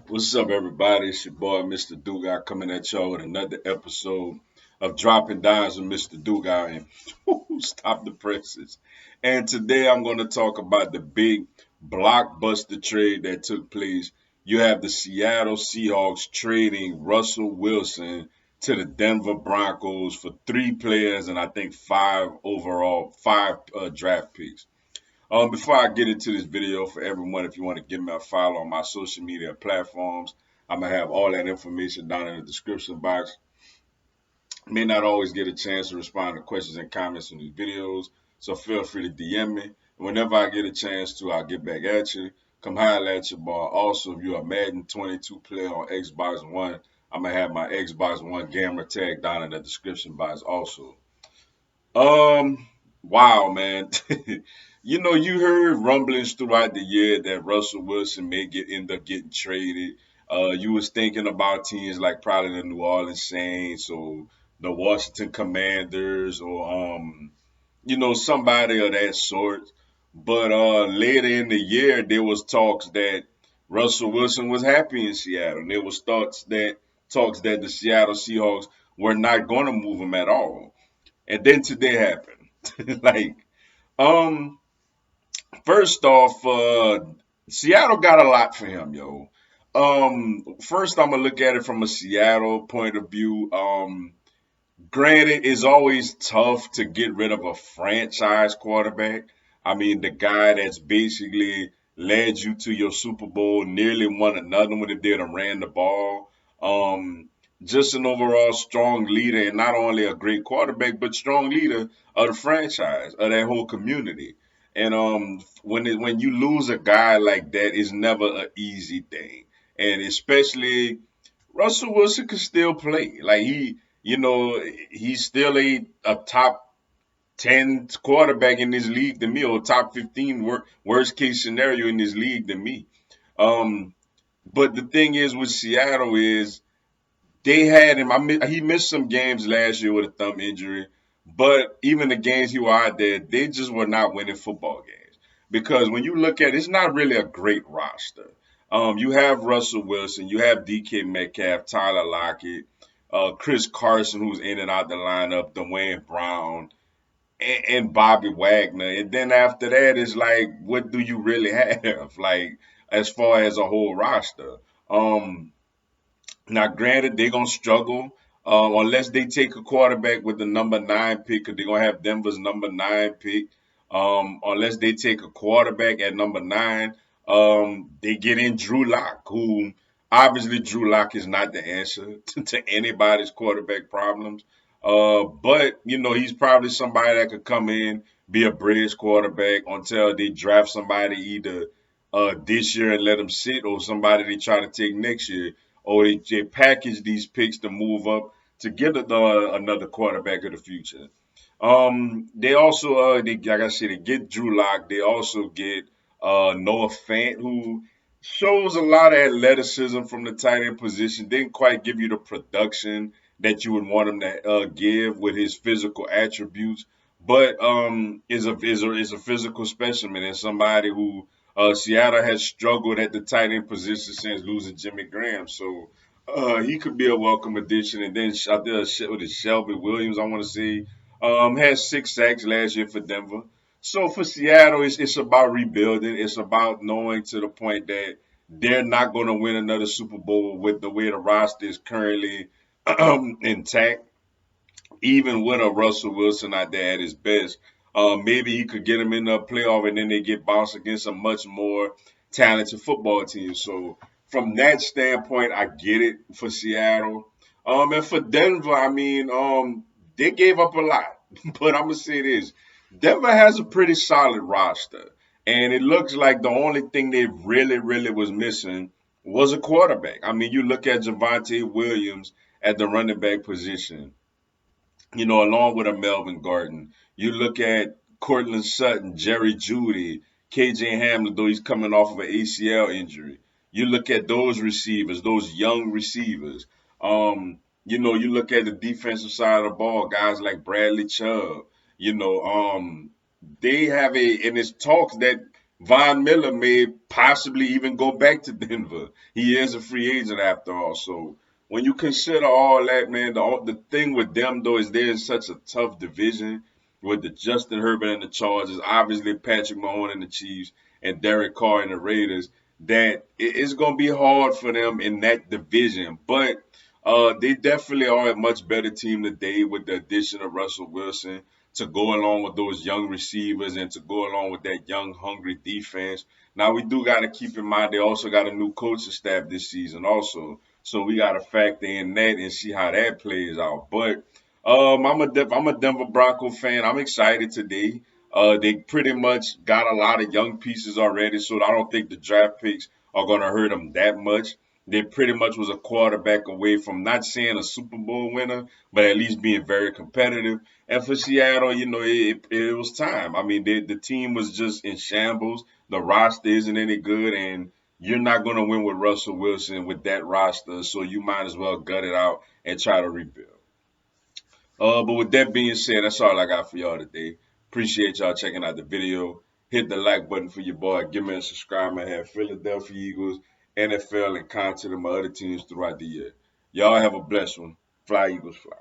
What's up, everybody? It's your boy, Mr. Dugai, coming at y'all with another episode of Dropping Dimes with Mr. Dugai and Stop the Presses. And today I'm going to talk about the big blockbuster trade that took place. You have the Seattle Seahawks trading Russell Wilson to the Denver Broncos for three players and I think five draft picks. Before I get into this video, for everyone, if you want to give me a follow on my social media platforms, I'm gonna have all that information down in the description box. May not always get a chance to respond to questions and comments on these videos, so feel free to DM me. Whenever I get a chance to, I'll get back at you. Come holler at your boy. Also, if you're a Madden 22 player on Xbox One, I'm gonna have my Xbox One gamer tag down in the description box also. Um, wow, man. You heard rumblings throughout the year that Russell Wilson may end up getting traded. You was thinking about teams like probably the New Orleans Saints or the Washington Commanders or somebody of that sort. But later in the year, there was talks that Russell Wilson was happy in Seattle. And there was talks that the Seattle Seahawks were not going to move him at all. And then today happened. like, um, first off, Seattle got a lot for him, yo. First I'm gonna look at it from a Seattle point of view. Granted, it's always tough to get rid of a franchise quarterback. I mean, the guy that's basically led you to your Super Bowl, nearly won another one if they'd have ran the ball. Um, just an overall strong leader, and not only a great quarterback, but strong leader of the franchise, of that whole community. And when you lose a guy like that, it's never an easy thing, and especially Russell Wilson could still play. He's still a top 10 quarterback in this league to me, or top 15 worst case scenario in this league to me. Um, but the thing is with Seattle is they had him. He missed some games last year with a thumb injury, but even the games he was out there, they just were not winning football games. Because when you look at it, it's not really a great roster. You have Russell Wilson, you have DK Metcalf, Tyler Lockett, Chris Carson, who's in and out the lineup, Dwayne Brown, and Bobby Wagner. And then after that, it's like, what do you really have? Like, as far as a whole roster. Um, Now, granted, they're gonna struggle unless they take a quarterback with the number nine pick, because they're gonna have Denver's number nine pick. Unless they take a quarterback at number nine, they get in Drew Lock, who obviously Drew Lock is not the answer to anybody's quarterback problems. But he's probably somebody that could come in, be a bridge quarterback until they draft somebody either this year and let them sit, or somebody they try to take next year, or they package these picks to move up to get another quarterback of the future. They also, like I said, they get Drew Lock. They also get Noah Fant, who shows a lot of athleticism from the tight end position. Didn't quite give you the production that you would want him to give with his physical attributes, but is a physical specimen and somebody who Seattle has struggled at the tight end position since losing Jimmy Graham. So he could be a welcome addition. And then out there with his Shelby Williams, I want to see, had 6 sacks last year for Denver. So for Seattle, it's about rebuilding. It's about knowing to the point that they're not going to win another Super Bowl with the way the roster is currently intact, even with a Russell Wilson out there at his best. Maybe he could get him in the playoff and then they get bounced against a much more talented football team. So from that standpoint, I get it for Seattle. And for Denver, I mean, they gave up a lot. But I'm gonna say this. Denver has a pretty solid roster. And it looks like the only thing they really, really was missing was a quarterback. I mean, you look at Javante Williams at the running back position, along with a Melvin Gordon. You look at Cortland Sutton, Jerry Judy, KJ Hamler, though he's coming off of an ACL injury. You look at those receivers, those young receivers. You look at the defensive side of the ball, guys like Bradley Chubb. You know, they have and it's talks that Von Miller may possibly even go back to Denver. He is a free agent after all. So when you consider all that, man, the thing with them though is they're in such a tough division with the Justin Herbert and the Chargers, obviously Patrick Mahomes and the Chiefs, and Derek Carr and the Raiders, that it's going to be hard for them in that division. But they definitely are a much better team today with the addition of Russell Wilson to go along with those young receivers and to go along with that young, hungry defense. Now, we do got to keep in mind they also got a new coaching staff this season also. So we got to factor in that and see how that plays out. But I'm a Denver Bronco fan. I'm excited today. They pretty much got a lot of young pieces already, so I don't think the draft picks are going to hurt them that much. They pretty much was a quarterback away from not saying a Super Bowl winner, but at least being very competitive. And for Seattle, it was time. I mean, the team was just in shambles. The roster isn't any good, and you're not going to win with Russell Wilson with that roster, so you might as well gut it out and try to rebuild. But with that being said, that's all I got for y'all today. Appreciate y'all checking out the video. Hit the like button for your boy. Give me a subscribe. I have Philadelphia Eagles, NFL, and content of my other teams throughout the year. Y'all have a blessed one. Fly Eagles, fly.